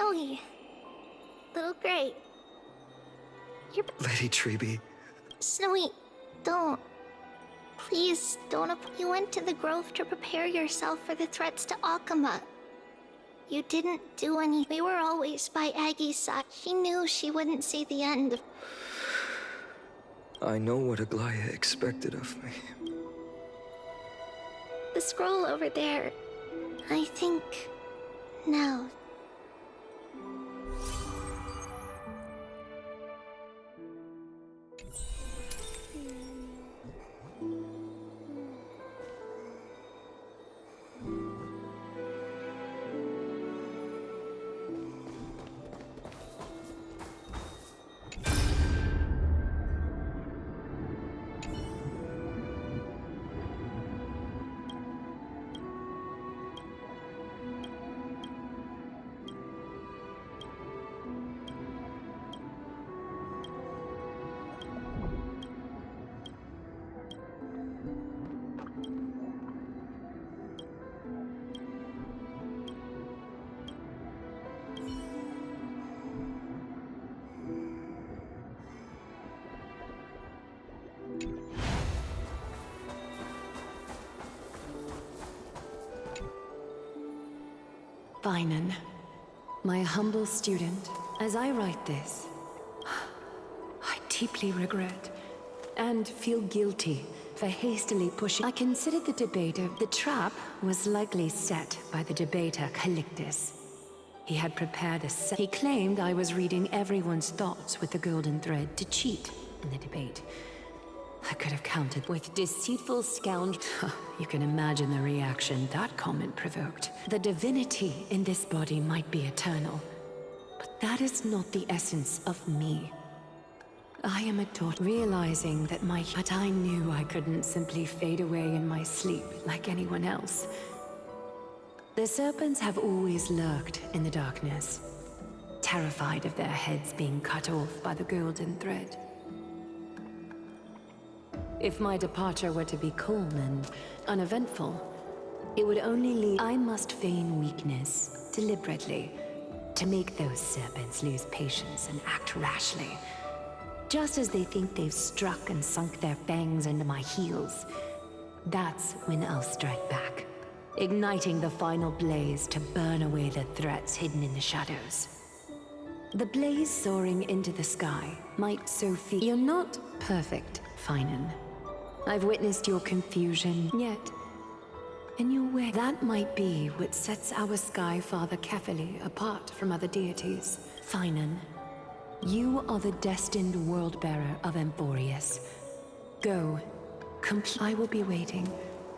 Snowy. Little Gray. You're... Lady Treby. Snowy, don't. Please, don't. You went to the grove to prepare yourself for the threats to Akama. You didn't do any. We were always by Aggie's side. She knew she wouldn't see the end. I know what Aglaya expected of me. The scroll over there. I think... now. Finan, my humble student, as I write this, I deeply regret and feel guilty for hastily pushing. I considered the debater. The trap was likely set by the debater Calictus. He had prepared a set. He claimed I was reading everyone's thoughts with the golden thread to cheat in the debate. I could have counted with deceitful scoundrel. You can imagine the reaction that comment provoked. The divinity in this body might be eternal, but that is not the essence of me. I am a daughter, realizing that but I knew I couldn't simply fade away in my sleep like anyone else. The serpents have always lurked in the darkness, terrified of their heads being cut off by the golden thread. If my departure were to be calm and uneventful, it would only leave. I must feign weakness, deliberately, to make those serpents lose patience and act rashly. Just as they think they've struck and sunk their fangs into my heels, that's when I'll strike back, igniting the final blaze to burn away the threats hidden in the shadows. The blaze soaring into the sky might so feel. You're not perfect, Finan. I've witnessed your confusion, yet, in your way, that might be what sets our Sky Father Kefili apart from other deities. Finan, you are the destined world-bearer of Emporius. Go, I will be waiting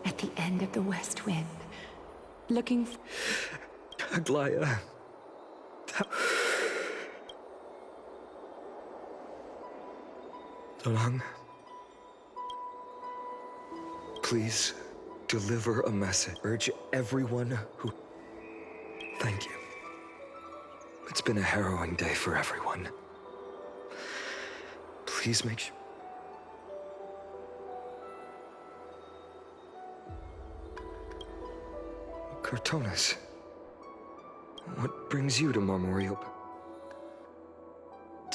at the end of the West Wind, looking for... Aglaya. Dolong. Please, deliver a message. Urge everyone who... Thank you. It's been a harrowing day for everyone. Please make sure... Cortonas, what brings you to Marmorial?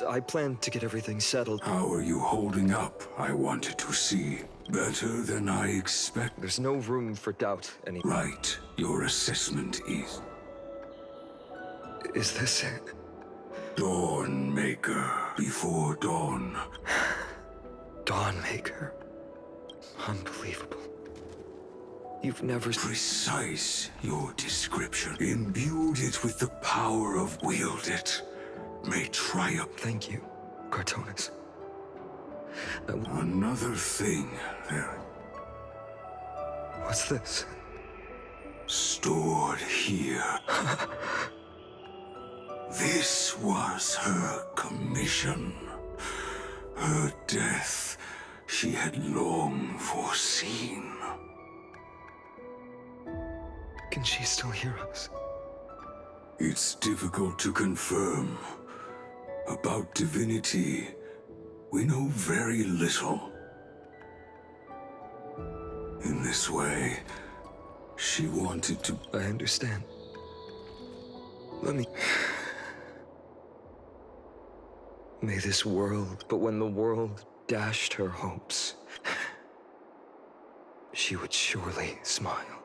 I plan to get everything settled. How are you holding up? I wanted to see. Better than I expect. There's no room for doubt anymore. Right. Your assessment is... Is this it? Dawnmaker. Before dawn. Dawnmaker. Unbelievable. You've never... Precise, your description. Imbued it with the power of wield it. May triumph. Thank you, Cortonas. Another thing there. What's this? Stored here. This was her commission. Her death she had long foreseen. Can she still hear us? It's difficult to confirm. About divinity, we know very little. In this way, she wanted to... I understand. Let me... May this world, but when the world dashed her hopes, she would surely smile.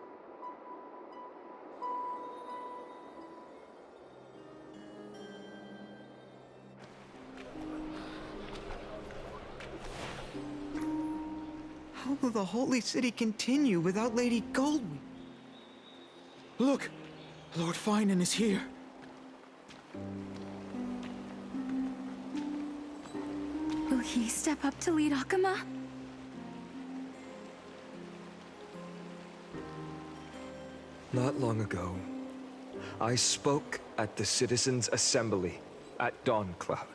How will the Holy City continue without Lady Goldweed? Look! Lord Finan is here. Will he step up to lead Akama? Not long ago, I spoke at the Citizens' Assembly at Dawncloud.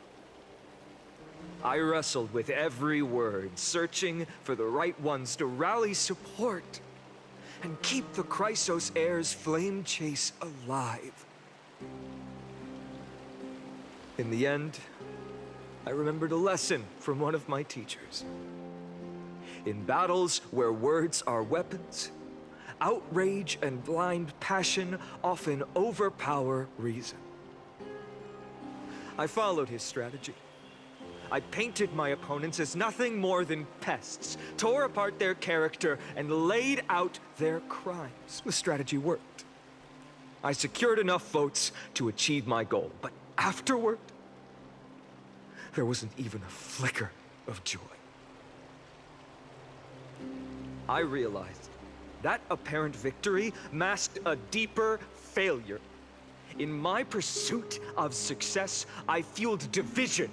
I wrestled with every word, searching for the right ones to rally support and keep the Chrysos Heir's flame chase alive. In the end, I remembered a lesson from one of my teachers. In battles where words are weapons, outrage and blind passion often overpower reason. I followed his strategy. I painted my opponents as nothing more than pests, tore apart their character, and laid out their crimes. The strategy worked. I secured enough votes to achieve my goal, but afterward, there wasn't even a flicker of joy. I realized that apparent victory masked a deeper failure. In my pursuit of success, I fueled division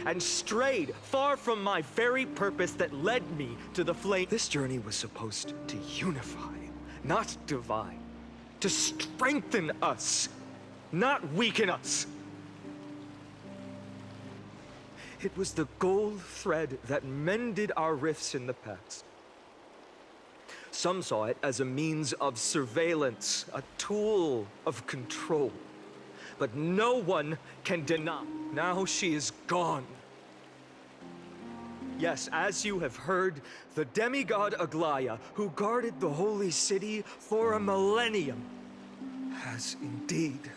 and strayed far from my very purpose that led me to the flame. This journey was supposed to unify, not divide. To strengthen us, not weaken us. It was the gold thread that mended our rifts in the past. Some saw it as a means of surveillance, a tool of control. But no one can deny. Now she is gone. Yes, as you have heard, the demigod Aglaya, who guarded the holy city for a millennium, has indeed.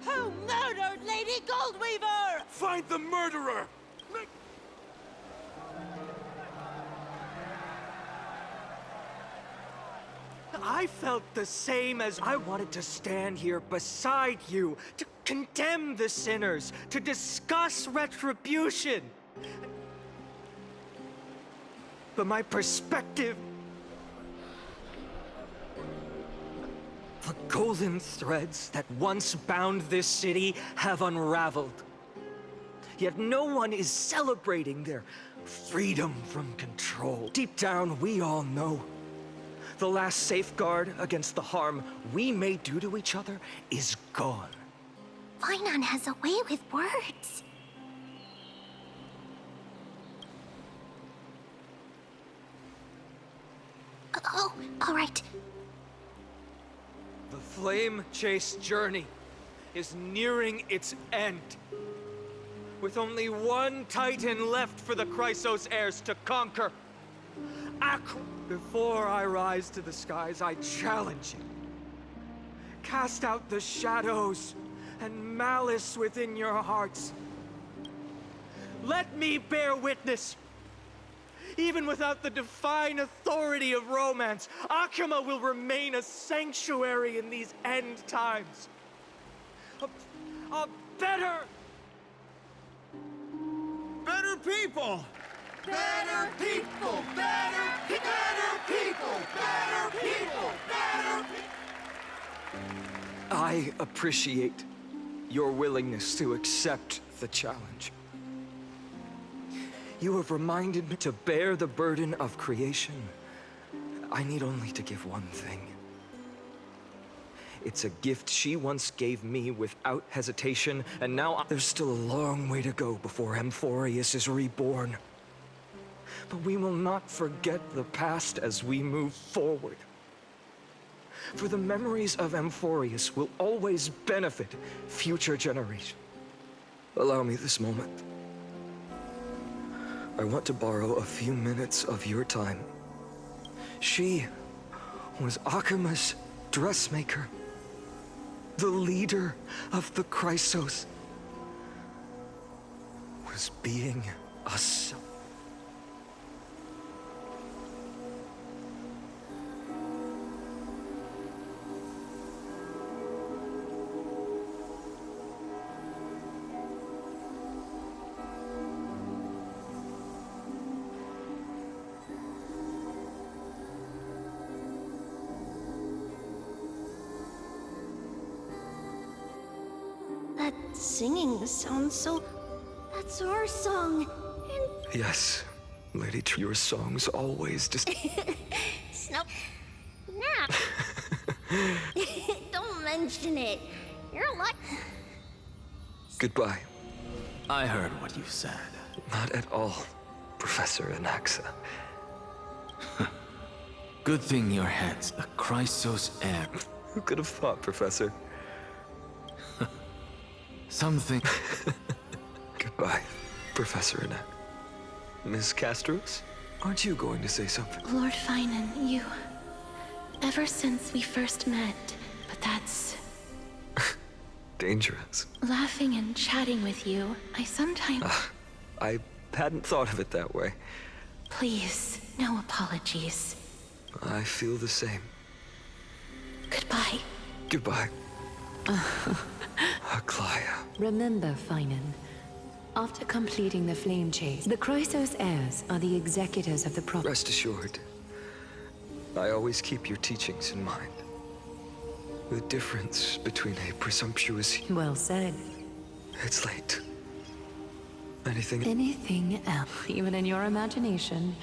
Who murdered Lady Goldweaver? Find the murderer! I felt the same as I wanted to stand here beside you, to condemn the sinners, to discuss retribution. But my perspective... The golden threads that once bound this city have unraveled. Yet no one is celebrating their freedom from control. Deep down, we all know the last safeguard against the harm we may do to each other is gone. Finan has a way with words. Oh, all right. The flame chase journey is nearing its end. With only one Titan left for the Chrysos heirs to conquer. Before I rise to the skies, I challenge you. Cast out the shadows and malice within your hearts. Let me bear witness. Even without the divine authority of romance, Akama will remain a sanctuary in these end times. A better people! Better people! Better people! Better people! Better people! I appreciate your willingness to accept the challenge. You have reminded me to bear the burden of creation. I need only to give one thing. It's a gift she once gave me without hesitation, and now there's still a long way to go before Amphorius is reborn. But we will not forget the past as we move forward. For the memories of Amphorius will always benefit future generations. Allow me this moment. I want to borrow a few minutes of your time. She was Akima's dressmaker, the leader of the Chrysos, was being a son. That singing sounds so... That's our song. And Yes, Lady your songs always just... Snow... Nah. Don't mention it. You're like... Goodbye. I heard what you said. Not at all, Professor Anaxa. Good thing your head's the Chrysos heir. Who could have thought, Professor? Something... Goodbye, Professor Anax. Miss Castros, aren't you going to say something? Lord Finan, you... Ever since we first met, but that's... Dangerous. Laughing and chatting with you, I sometimes... I hadn't thought of it that way. Please, no apologies. I feel the same. Goodbye. Goodbye. Aklaya. Remember, Finan, after completing the flame chase, the Chrysos heirs are the executors of the property. Rest assured, I always keep your teachings in mind. The difference between a presumptuous... Well said. It's late. Anything... Anything else, even in your imagination.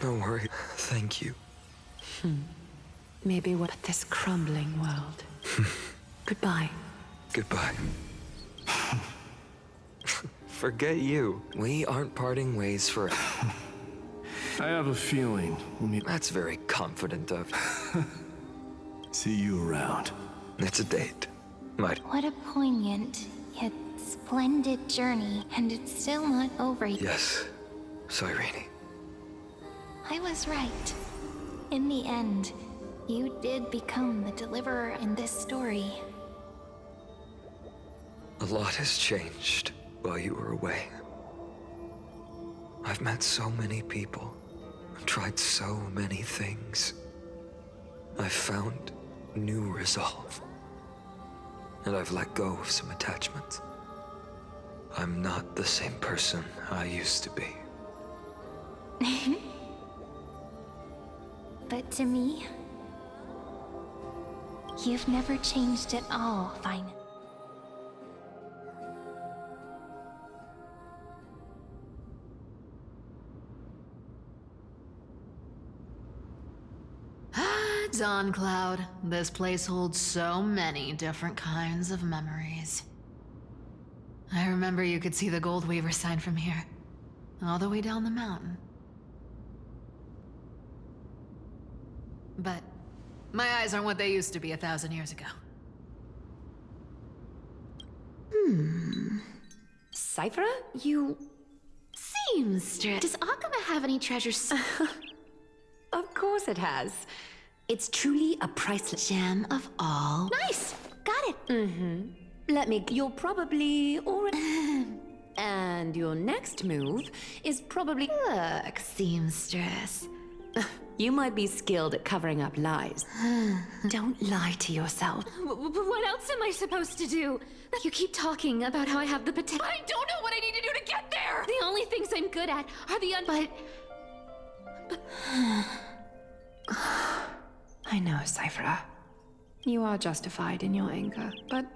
Don't worry. Thank you. Maybe what this crumbling world. Goodbye. Goodbye. Forget you. We aren't parting ways forever. I have a feeling when we That's very confident of you. see you around. It's a date. Might... What a poignant, yet splendid journey, and it's still not over yet. Yes, Cyrene. I was right. In the end, you did become the deliverer in this story. A lot has changed while you were away. I've met so many people, tried so many things. I've found new resolve. And I've let go of some attachments. I'm not the same person I used to be. But to me, you've never changed at all, Finan. Dawn Cloud. This place holds so many different kinds of memories. I remember you could see the Gold Weaver sign from here, all the way down the mountain. But my eyes aren't what they used to be 1,000 years ago. Cyphera, you... Seamstress. Does Akama have any treasures? Of course it has. It's truly a priceless Gem of all. Nice! Got it! Let me... You're probably already... And your next move is probably... Look, Seamstress. You might be skilled at covering up lies. Don't lie to yourself. What else am I supposed to do? You keep talking about how I have the potential. I don't know what I need to do to get there! The only things I'm good at are the But... I know, Cyphera. You are justified in your anger, but...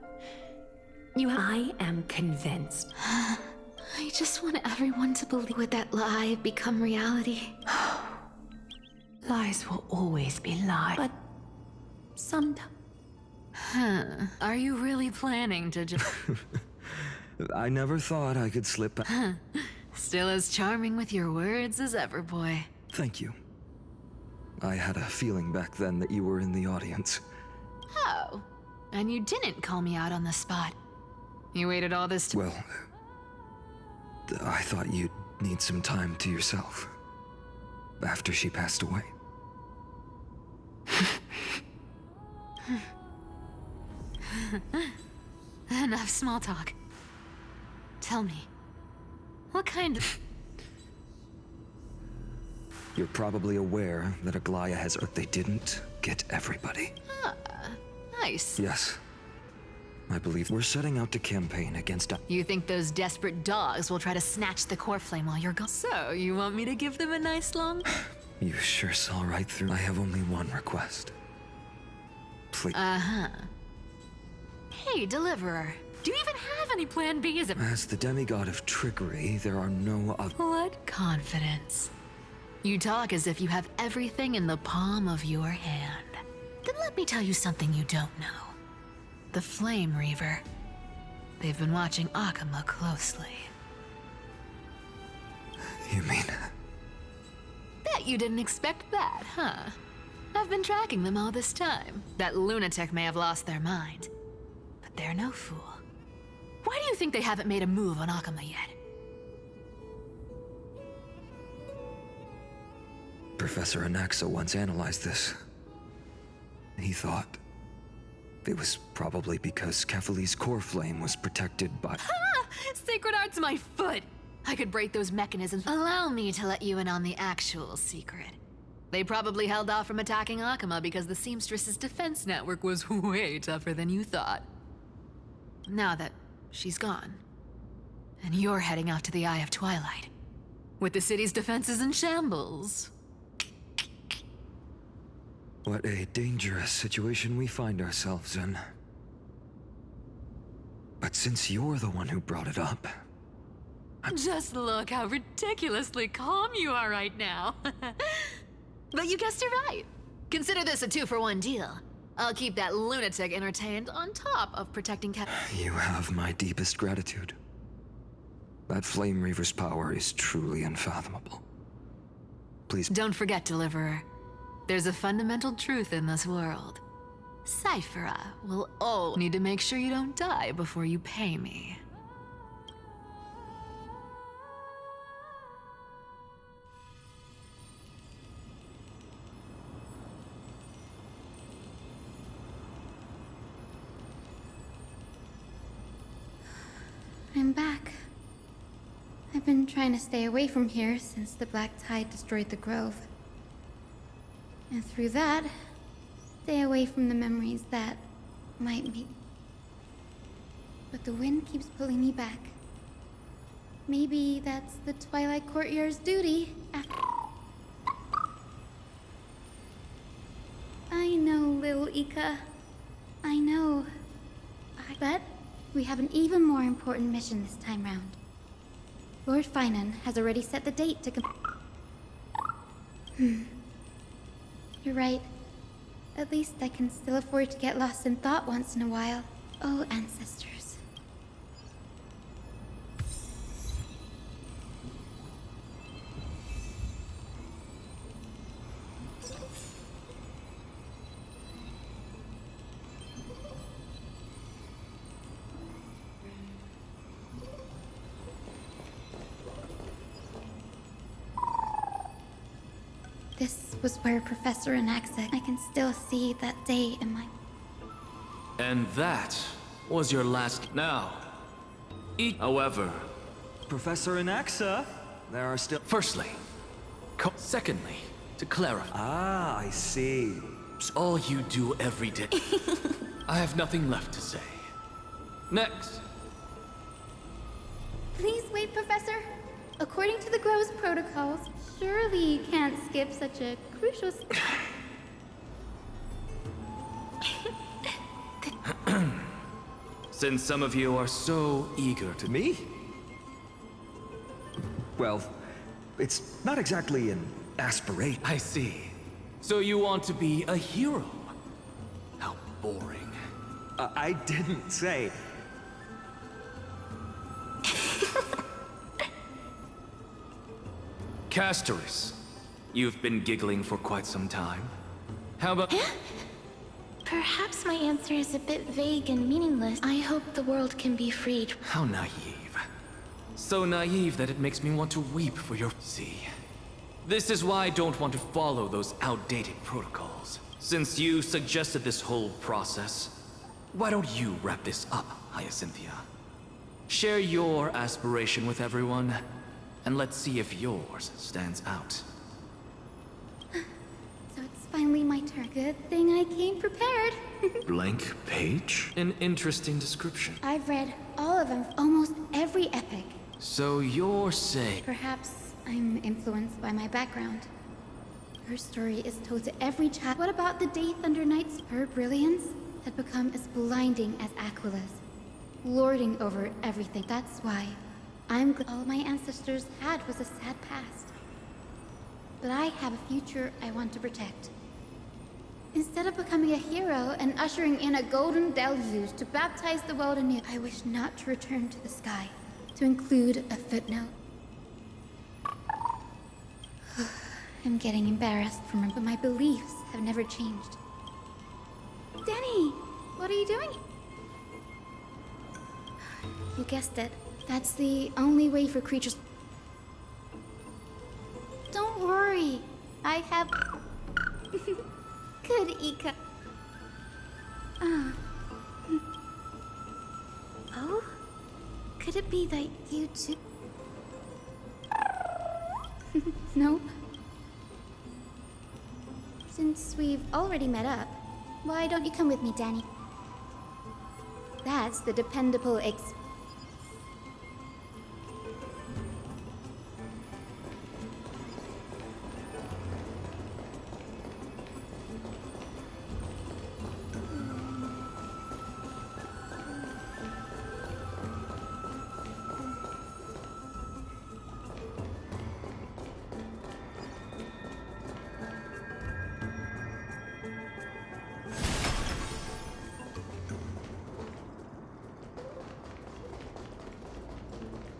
I am convinced. I just want everyone to believe. Would that lie become reality? Lies will always be lies, but... sometimes... Are you really planning to just... I never thought I could slip back. Still as charming with your words as ever, boy. Thank you. I had a feeling back then that you were in the audience. Oh. And you didn't call me out on the spot. You waited all this time. Well, I thought you'd need some time to yourself. After she passed away. Enough small talk. Tell me, what kind of... You're probably aware that Aglaya has... But they didn't get everybody. Ah, nice. Yes. I believe we're setting out to campaign against... You think those desperate dogs will try to snatch the core flame while you're gone? So, you want me to give them a nice long... You sure saw right through. I have only one request. Please. Uh-huh. Hey, Deliverer. Do you even have any plan B? As the demigod of trickery, there are no other... What confidence. You talk as if you have everything in the palm of your hand. Then let me tell you something you don't know. The Flame Reaver. They've been watching Akama closely. You mean... Bet you didn't expect that, huh? I've been tracking them all this time. That lunatic may have lost their mind, but they're no fool. Why do you think they haven't made a move on Akama yet? Professor Anaxa once analyzed this. He thought it was probably because Kefali's core flame was protected by... Ha! Sacred Art's my foot! I could break those mechanisms. Allow me to let you in on the actual secret. They probably held off from attacking Akama because the Seamstress's defense network was way tougher than you thought. Now that she's gone, and you're heading out to the Eye of Twilight, with the city's defenses in shambles. What a dangerous situation we find ourselves in. But since you're the one who brought it up... Just look how ridiculously calm you are right now. But you guessed it right. Consider this a 2-for-1 deal. I'll keep that lunatic entertained on top of protecting You have my deepest gratitude. That Flame Reaver's power is truly unfathomable. Please... Don't forget, Deliverer. There's a fundamental truth in this world. Cyphera will always need to make sure you don't die before you pay me. I'm back. I've been trying to stay away from here since the Black Tide destroyed the grove. And through that, stay away from the memories that might be. But the wind keeps pulling me back. Maybe that's the Twilight Courtyard's duty after... I know, little Ika. I know. But we have an even more important mission this time round. Lord Finan has already set the date to You're right. At least I can still afford to get lost in thought once in a while. Oh, ancestors. This was where Professor Anaxa... I can still see that day in my... And that was your last... Now, however... Professor Anaxa, there are still... Firstly, secondly, to clarify... Ah, I see. It's all you do every day. I have nothing left to say. Next. Please wait, Professor. According to the Grove's protocols, surely you can't skip such a crucial... Since some of you are so eager to... Me? Well, it's not exactly an aspiration. I see. So you want to be a hero? How boring. I didn't say... Castoris, you've been giggling for quite some time. How about... Perhaps my answer is a bit vague and meaningless. I hope the world can be freed. How naive. So naive that it makes me want to weep for your... See, this is why I don't want to follow those outdated protocols. Since you suggested this whole process, Why don't you wrap this up, Hyacinthia? Share your aspiration with everyone, and let's see if yours stands out. So it's finally my turn. Good thing I came prepared. Blank page? An interesting description. I've read all of them, almost every epic. So you're saying... Perhaps I'm influenced by my background. Her story is told to every child. What about the Day Thunder Knights? Her brilliance had become as blinding as Aquila's, lording over everything. That's why I'm glad all my ancestors had was a sad past. But I have a future I want to protect. Instead of becoming a hero and ushering in a golden deluge to baptize the world anew, I wish not to return to the sky, to include a footnote. I'm getting embarrassed from but my beliefs have never changed. Danny, what are you doing? You guessed it. That's the only way for creatures. Don't worry. I have... Good, Ika. Oh? Could it be that you two... Nope. Since we've already met up, why don't you come with me, Danny? That's the dependable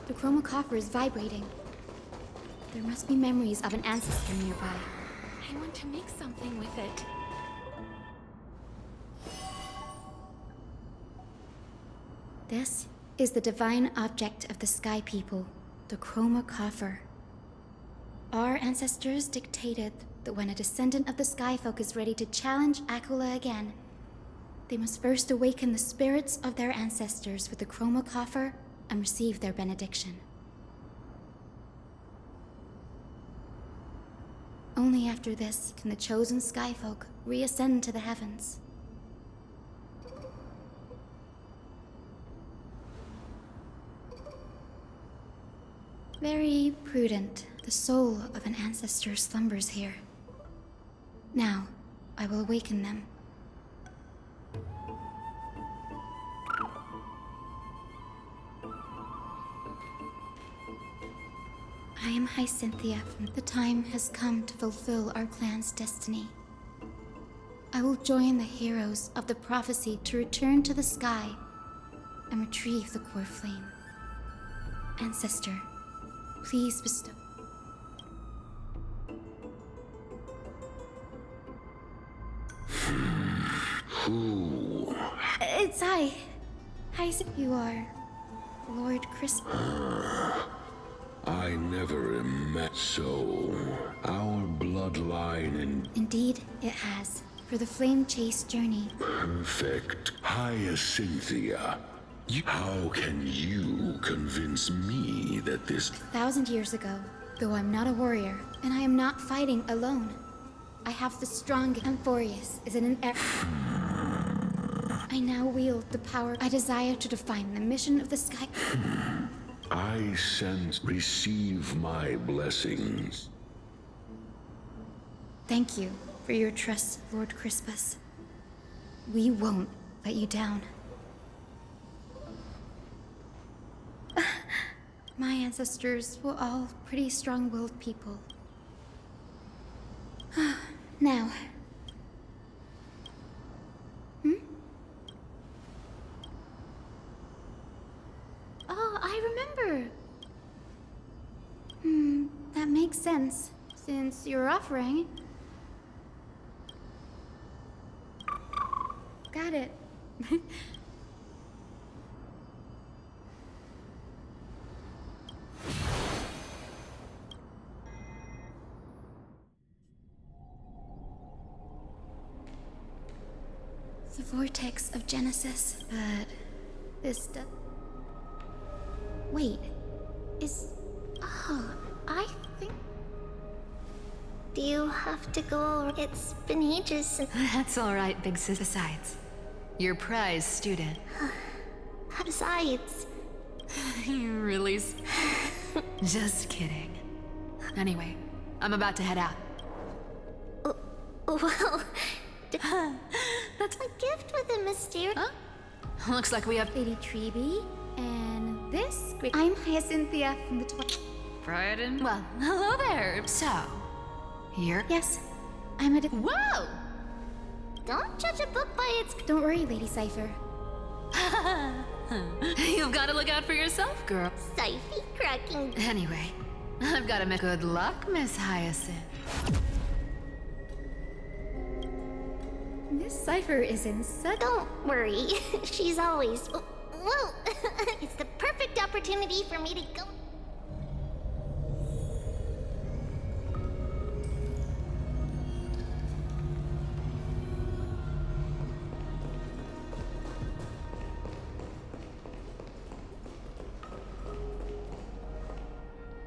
The chroma coffer is vibrating. There must be memories of an ancestor nearby. I want to make something with it. This is the divine object of the Sky People, the chroma coffer. Our ancestors dictated that when a descendant of the Sky Folk is ready to challenge Aquila again, they must first awaken the spirits of their ancestors with the chroma coffer and receive their benediction. Only after this can the chosen Skyfolk reascend to the heavens. Very prudent. The soul of an ancestor slumbers here. Now, I will awaken them. I am Hyacinthia. The time has come to fulfill our clan's destiny. I will join the heroes of the prophecy to return to the sky and retrieve the core flame. Ancestor, please bestow. Who? It's I. You are Lord Crispin. I never met so. Our bloodline and Indeed, it has. For the flame chase journey. perfect Hyacinthia. How can you convince me that this 1,000 years ago, though I'm not a warrior, and I am not fighting alone. I have the strongest. Amphorius is in an I now wield the power I desire to define the mission of the sky. I sense receive my blessings? Thank you for your trust, Lord Crispus. We won't let you down. My ancestors were all pretty strong-willed people. Now. Oh, I remember. That makes sense, since you're offering. Got it. The vortex of Genesis. But this wait. I think... Do you have to go? It's been ages since... That's all right, big sis. Besides, your prize student. Besides... You really... Just kidding. Anyway, I'm about to head out. Well... That's a gift with a mysterious... Huh? Looks like we have... Lady Treeby, and this... I'm Hyacinthia from the Brighton? Well, hello there. So, you're... Yes, I'm a... Whoa! Don't judge a book by its... Don't worry, Lady Cypher. You've got to look out for yourself, girl. Siphy cracking... Anyway, I've got to make good luck, Miss Hyacinth. This Cypher is in such... Don't worry, she's always... Well, it's the perfect opportunity for me to go...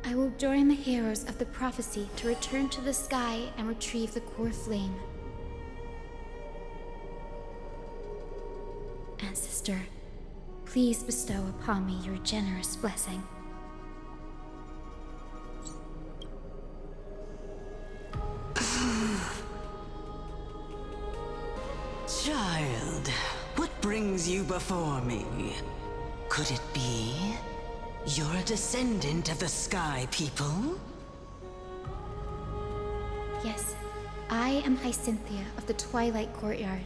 I will join the heroes of the prophecy to return to the sky and retrieve the core flame. Ancestor, please bestow upon me your generous blessing. Child, what brings you before me? Could it be you're a descendant of the Sky People? Yes, I am Hyacinthia of the Twilight Courtyard,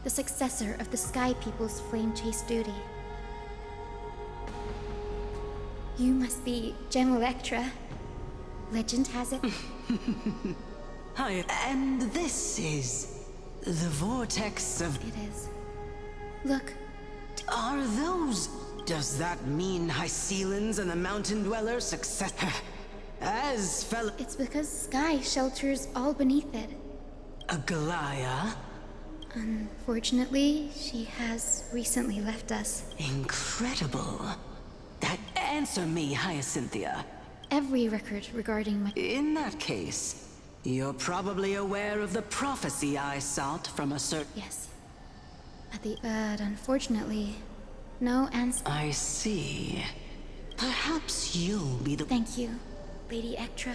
the successor of the Sky People's Flame Chase duty. You must be Gem Electra. Legend has it. Hi, and this is the vortex of... It is. Look. Are those... Does that mean Hycealans and the Mountain Dwellers success... as fellow... It's because Sky shelters all beneath it. Aglaya? Unfortunately, she has recently left us. Incredible. Answer me, Hyacinthia. Every record regarding my... In that case, you're probably aware of the prophecy I sought from a certain... Yes. But unfortunately, no answer... I see. Perhaps you'll be the... Thank you, Lady Ectra.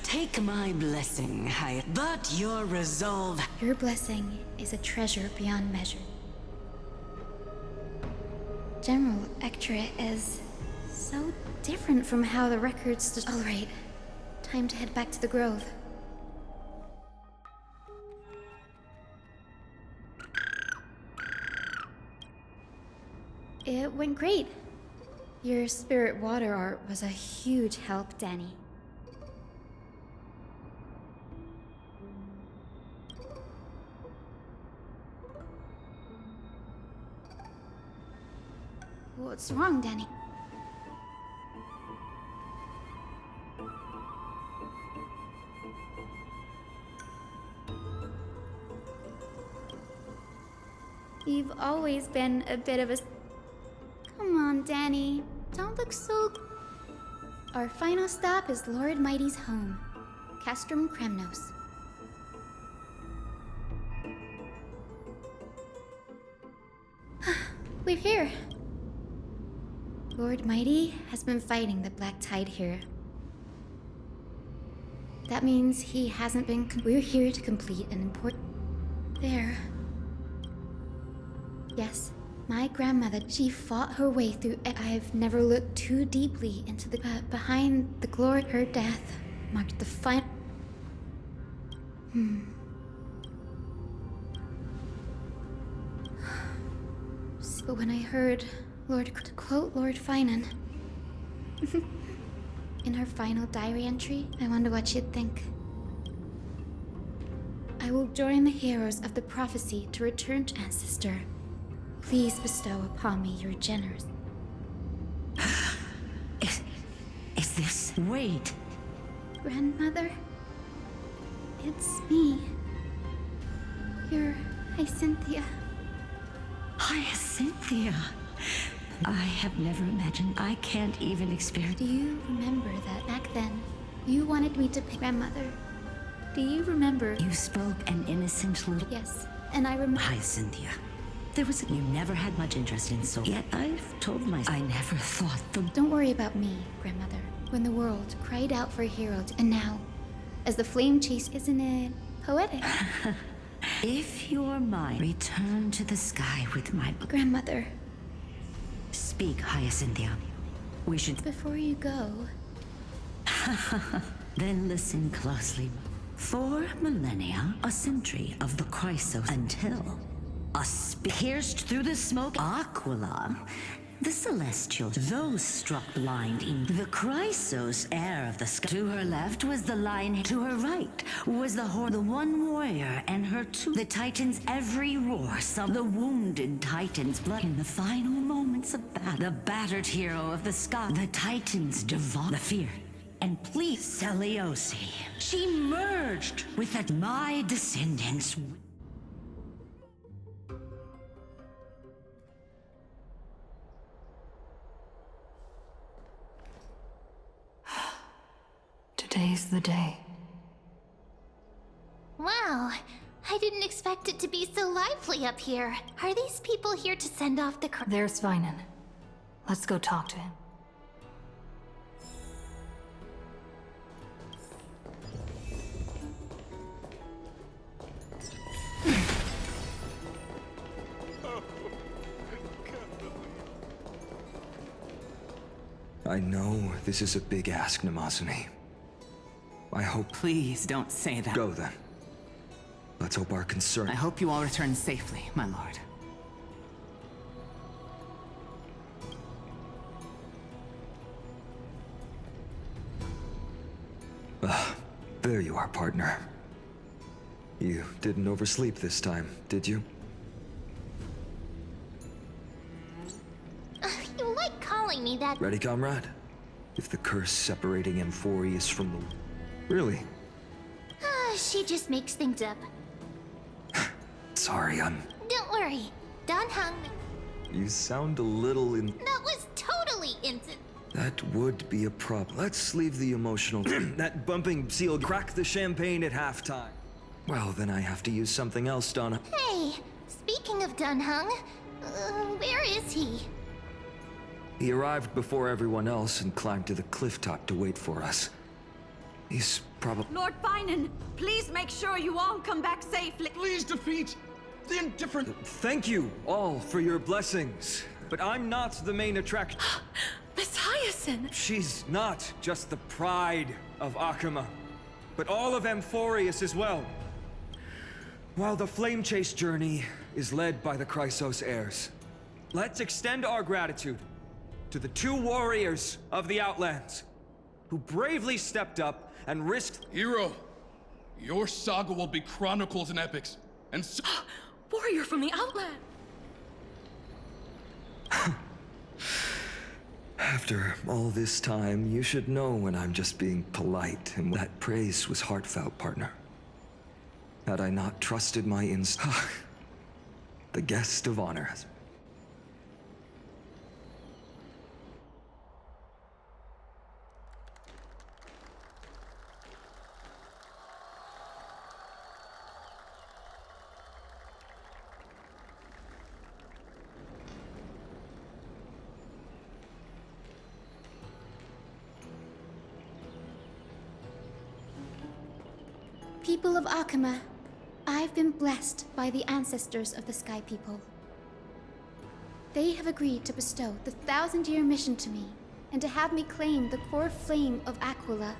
Take my blessing, Hyatt. But your resolve... Your blessing is a treasure beyond measure. General Ectra is so different from how the records... All right, time to head back to the Grove. It went great. Your spirit water art was a huge help, Danny. What's wrong, Danny? You've always been a bit of a... Come on, Danny. Don't look so... Our final stop is Lord Mighty's home, Castrum Kremnos. We're here. Lord Mighty has been fighting the Black Tide here. That means he hasn't been... We're here to complete an important... There. Yes, my grandmother, she fought her way through... I've never looked too deeply into the... behind the glory... Her death marked the final... But when I heard to quote Lord Finan in her final diary entry, I wonder what she'd think. I will join the heroes of the prophecy to return to Ancestor. Please bestow upon me your generous... Is this... Wait. Grandmother? It's me. You're Hyacinthia. Hyacinthia. I have never imagined. I can't even experience. Do you remember that back then, you wanted me to pick grandmother? Do you remember? You spoke an innocent little. Yes, and I remember. Hyacinthia. There was. You never had much interest in soul. Yet I've told myself I never thought them. Don't worry about me, grandmother. When the world cried out for a hero, and now, as the flame chase, isn't it poetic? If you're mine, return to the sky with my grandmother. Speak, Hyacinthia. We should. Before you go. Then listen closely. 4 millennia, a century of the Chrysos, until pierced through the smoke, Aquila, the celestial, those struck blind in the Chrysos air of the sky. To her left was the lion, to her right was the one warrior and her 2. The Titans' every roar, some the wounded Titans' blood. In the final moments of battle, the battered hero of the sky, the Titans devour the fear. And please, Seliosi, she merged with my descendants. Today's the day. Wow, I didn't expect it to be so lively up here. Are these people here to send off the There's Vinan. Let's go talk to him. I know this is a big ask, Namazuni. I hope... Please don't say that. Go then. Let's hope our concern... I hope you all return safely, my lord. There you are, partner. You didn't oversleep this time, did you? You like calling me that. Ready, comrade? If the curse separating Amphorius from the... Really? She just makes things up. Sorry, Don't worry. Don Hung. You sound a little That was totally instant. That would be a problem. Let's leave the emotional... that bumping seal crack the champagne at halftime. Well, then I have to use something else, Donna. Hey, speaking of Don Hung, where is he? He arrived before everyone else and climbed to the cliff top to wait for us. He's probably... Lord Finan, please make sure you all come back safely. Please defeat the indifferent... Thank you all for your blessings, but I'm not the main attraction. Miss Hyacinth! She's not just the pride of Akama, but all of Amphorius as well. While the Flame Chase journey is led by the Chrysos heirs, let's extend our gratitude to the 2 warriors of the Outlands, who bravely stepped up and risked... Hero, your saga will be chronicled in epics, and so... Warrior from the Outland! After all this time, you should know when I'm just being polite, and that praise was heartfelt, partner. Had I not trusted my the guest of honor has... People of Akama, I've been blessed by the ancestors of the Sky People. They have agreed to bestow the 1,000-year mission to me, and to have me claim the core flame of Aquila.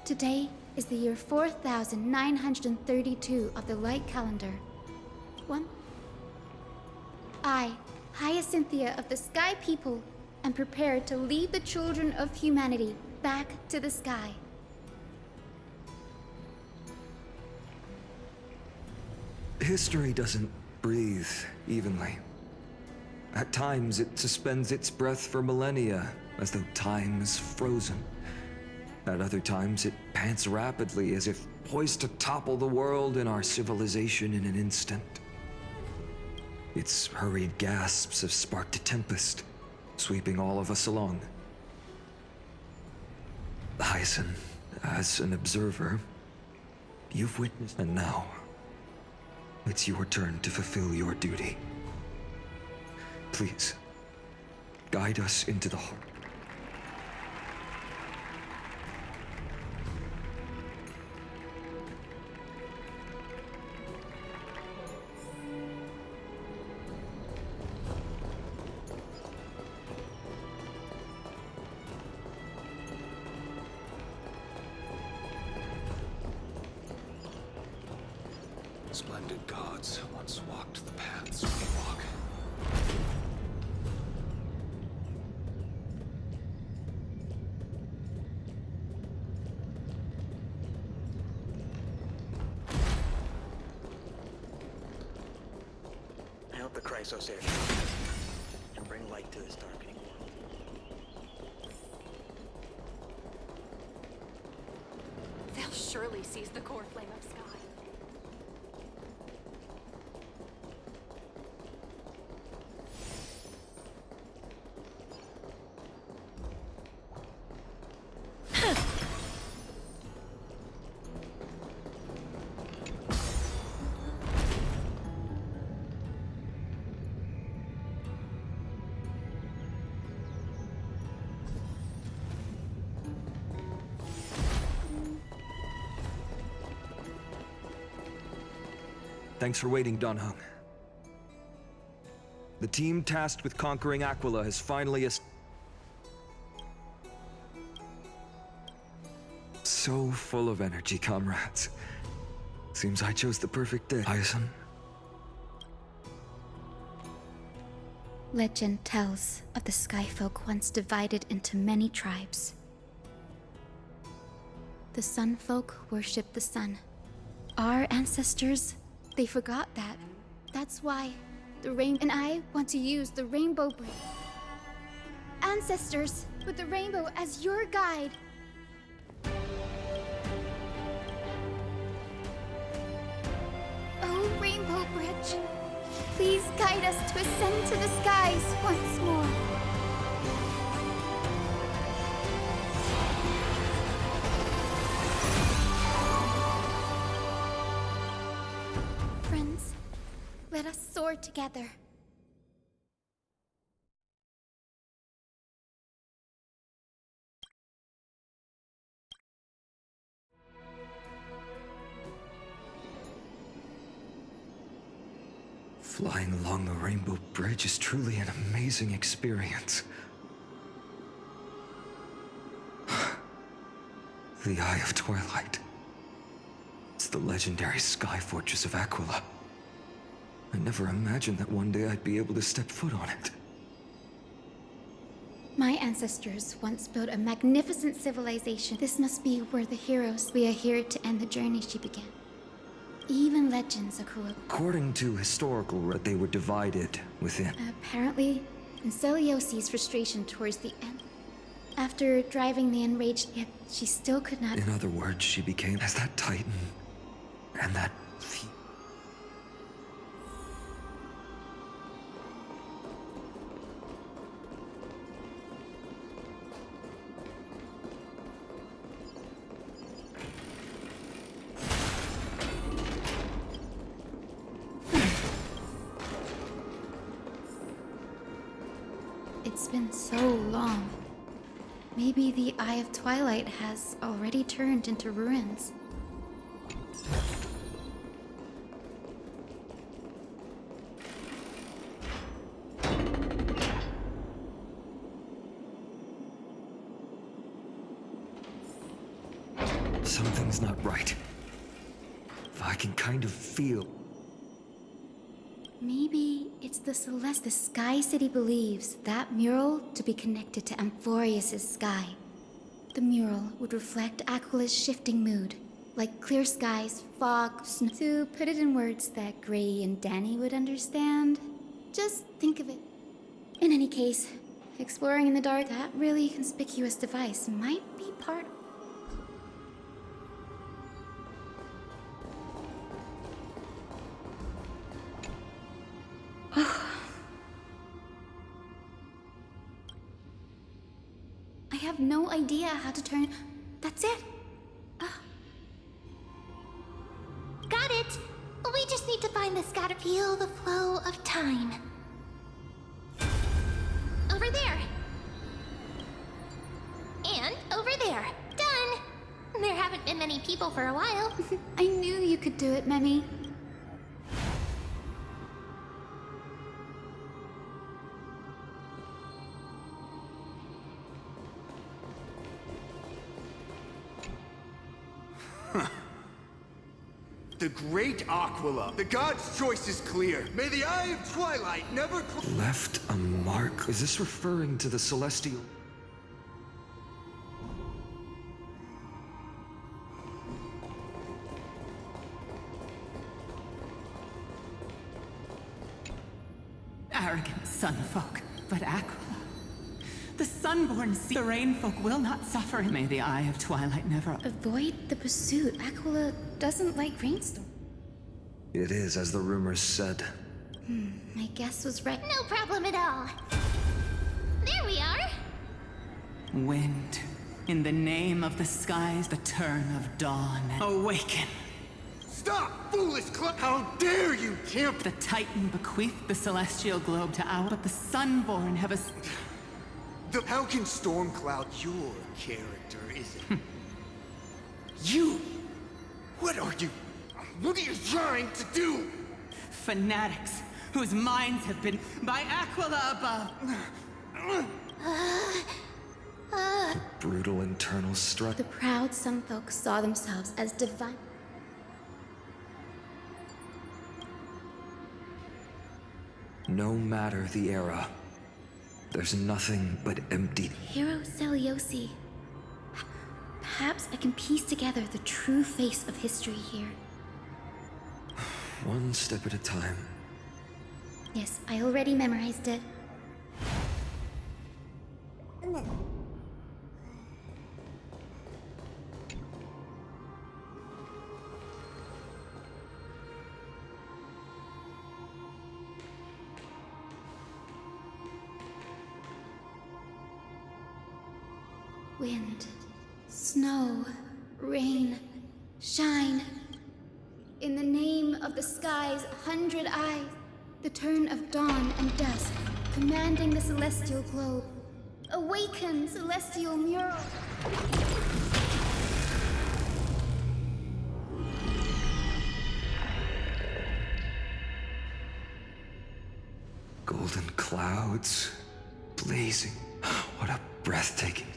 Today is the year 4932 of the light calendar. I, Hyacinthia of the Sky People, am prepared to lead the children of humanity back to the sky. History doesn't breathe evenly. At times, it suspends its breath for millennia, as though time is frozen. At other times, it pants rapidly, as if poised to topple the world and our civilization in an instant. Its hurried gasps have sparked a tempest, sweeping all of us along. Hyacin, as an observer, you've witnessed, and now it's your turn to fulfill your duty. Please, guide us into the heart. Splendid gods once walked the paths we walk. I hope the Chrysosaurs can bring light to this darkening world. They'll surely seize the core flame of sky. Thanks for waiting, Donhung. The team tasked with conquering Aquila has finally so full of energy, comrades. Seems I chose the perfect day. Hyacin. Legend tells of the Skyfolk once divided into many tribes. The Sunfolk worship the sun. Our ancestors, they forgot that. That's why the rainbow and I want to use the rainbow bridge. Ancestors, with the rainbow as your guide. Oh, Rainbow Bridge, please guide us to ascend to the skies once more. Friends, let us soar together. Flying along the Rainbow Bridge is truly an amazing experience. The Eye of Twilight. It's the legendary sky fortress of Aquila. I never imagined that one day I'd be able to step foot on it. My ancestors once built a magnificent civilization. This must be where the heroes we are here to end the journey she began. Even legends are corrupt. According to historical, they were divided within. Apparently, in Celiosi's frustration towards the end, after driving the enraged, yet she still could not. In other words, she became as that titan and that It's been so long. Maybe the Eye of Twilight has already turned into ruins. Something's not right. I can kind of feel. Maybe it's the Celeste. The Sky City believes that mural to be connected to Amphorius' sky. The mural would reflect Aquila's shifting mood, like clear skies, fog, snow. To put it in words that Gray and Danny would understand, just think of it In any case, exploring in the dark, that really conspicuous device might be part. I have no idea how to turn. That's it. Got it! We just need to find the scatter. Feel the flow of time. Over there. And over there. Done! There haven't been many people for a while. I knew you could do it, Memi. The great Aquila. The god's choice is clear. May the eye of twilight never Left a mark? Is this referring to the celestial? Arrogant sunfolk, but Aquila. The sunborn sea, the rainfolk will not suffer. May the eye of twilight never. Avoid the pursuit. Aquila doesn't like rainstorm. It is, as the rumors said. My guess was right. No problem at all. There we are. Wind, in the name of the skies, the turn of dawn. Awaken. Stop, foolish club! How dare you, Camp! The Titan bequeathed the celestial globe to our, but the sunborn have a. How can Stormcloud your character, is it? You! What are you? What are you trying to do? Fanatics whose minds have been by Aquila above. Brutal internal strife. The proud sunfolk saw themselves as divine. No matter the era, there's nothing but empty. Hero Celiosi. Perhaps I can piece together the true face of history here. One step at a time. Yes, I already memorized it. Wind, snow, rain, shine. In the name of the sky's 100 eyes, the turn of dawn and dusk, commanding the celestial globe. Awaken, celestial mural! Golden clouds, blazing. What a breathtaking.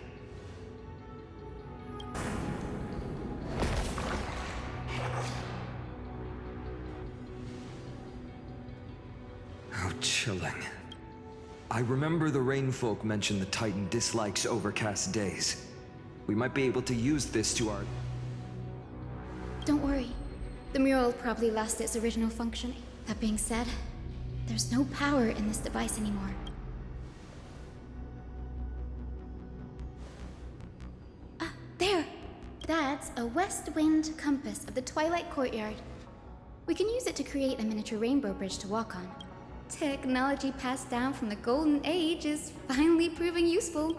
How chilling. I remember the rainfolk mentioned the Titan dislikes overcast days. We might be able to use this to our... Don't worry. The mural probably lost its original function. That being said, there's no power in this device anymore. Ah, there! That's a west wind compass of the Twilight Courtyard. We can use it to create a miniature rainbow bridge to walk on. Technology passed down from the Golden Age is finally proving useful.